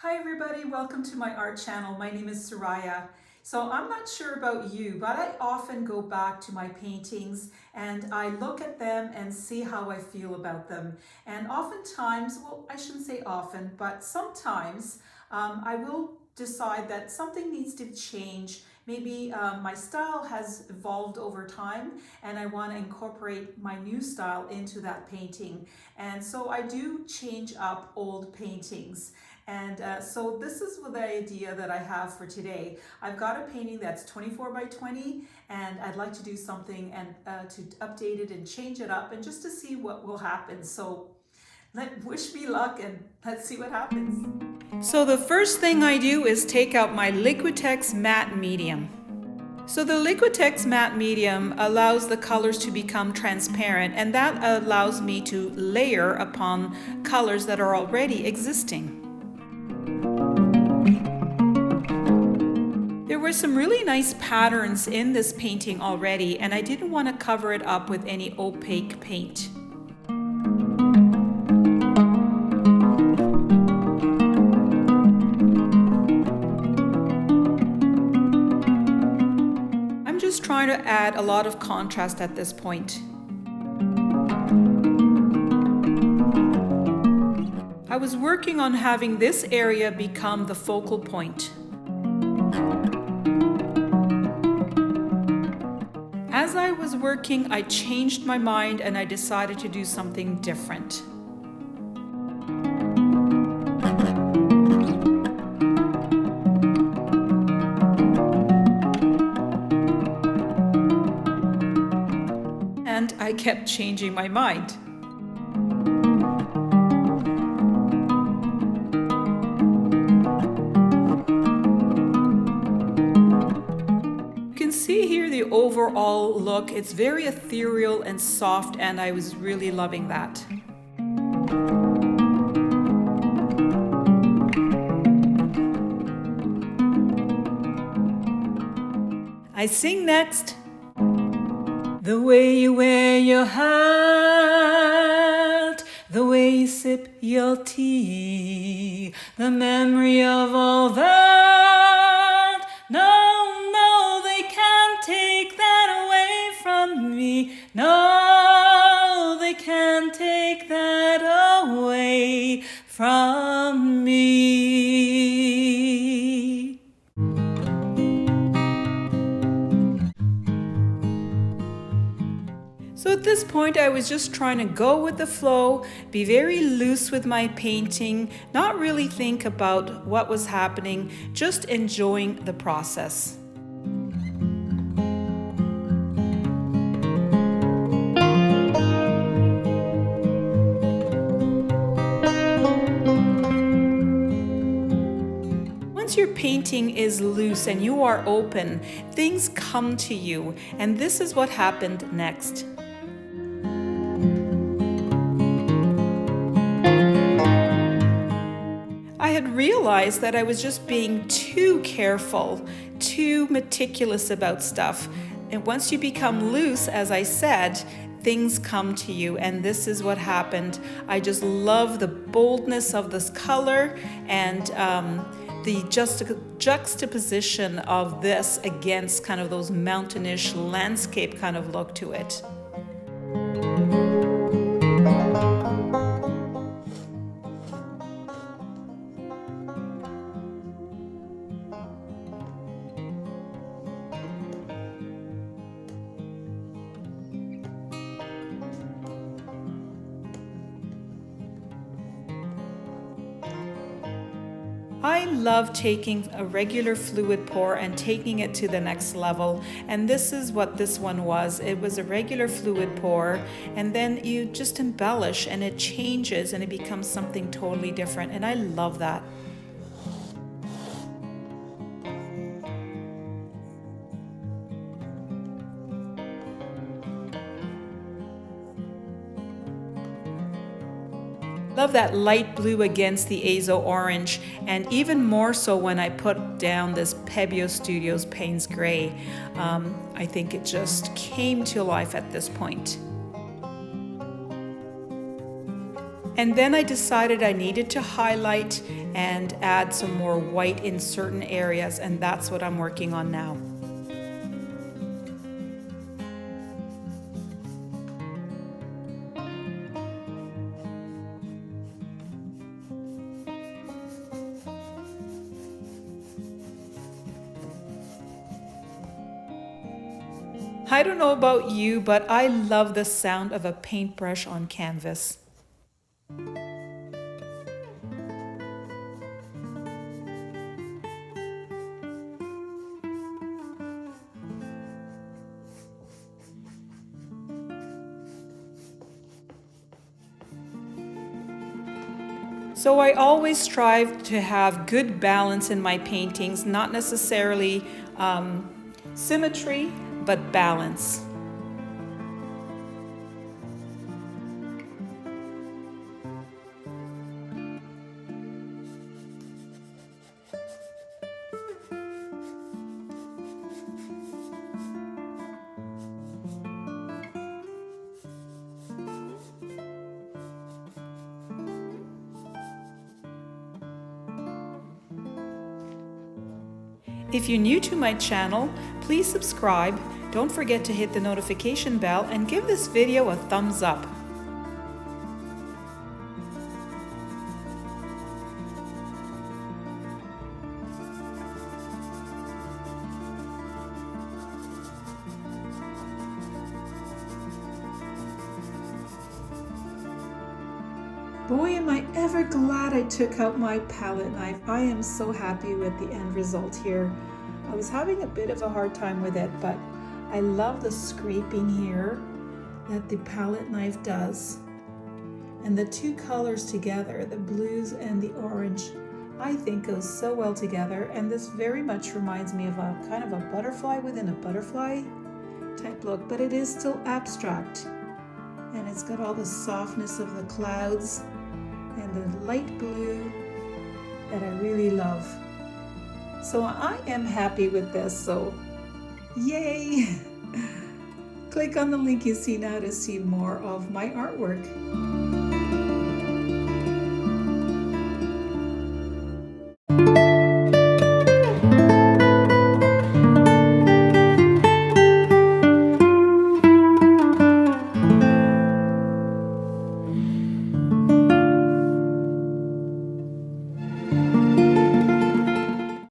Hi everybody, welcome to my art channel. My name is Soraya. So I'm not sure about you, but I often go back to my paintings and I look at them and see how I feel about them. And oftentimes, well, I shouldn't say often, but sometimes I will decide that something needs to change. Maybe my style has evolved over time and I want to incorporate my new style into that painting. And so I do change up old paintings. And so this is the idea that I have for today. I've got a painting that's 24 by 20 and I'd like to do something and to update it and change it up and just to see what will happen. So wish me luck and let's see what happens. So the first thing I do is take out my Liquitex matte medium. So the Liquitex matte medium allows the colors to become transparent, and that allows me to layer upon colors that are already existing. There were some really nice patterns in this painting already, and I didn't want to cover it up with any opaque paint. I'm just trying to add a lot of contrast at this point. I was working on having this area become the focal point. As I was working, I changed my mind and I decided to do something different. And I kept changing my mind. See here the overall look. It's very ethereal and soft, and I was really loving that. I sing next. The way you wear your hat, the way you sip your tea, the memory of all that. No, they can't take that away from me. No, they can't take that away from me. So at this point, I was just trying to go with the flow, be very loose with my painting, not really think about what was happening, just enjoying the process. Once your painting is loose and you are open, things come to you, and this is what happened next. I had realized that I was just being too careful, too meticulous about stuff. And once you become loose, as I said, things come to you, and this is what happened. I just love the boldness of this color and the juxtaposition of this against kind of those mountainish landscape kind of look to it. I love taking a regular fluid pour and taking it to the next level, and this is what this one was. It was a regular fluid pour, and then you just embellish and it changes and it becomes something totally different, and I love that. Love that light blue against the azo orange, and even more so when I put down this Papillon Studios Payne's Gray. I think it just came to life at this point. And then I decided I needed to highlight and add some more white in certain areas, and that's what I'm working on now. I don't know about you, but I love the sound of a paintbrush on canvas. So I always strive to have good balance in my paintings, not necessarily symmetry, but balance. If you're new to my channel, please subscribe. Don't forget to hit the notification bell and give this video a thumbs up. Boy, am I ever glad I took out my palette knife. I am so happy with the end result here. I was having a bit of a hard time with it, but I love the scraping here that the palette knife does. And the two colors together, the blues and the orange, I think goes so well together. And this very much reminds me of a kind of a butterfly within a butterfly type look, but it is still abstract. And it's got all the softness of the clouds and the light blue that I really love. So I am happy with this, so yay! Click on the link you see now to see more of my artwork.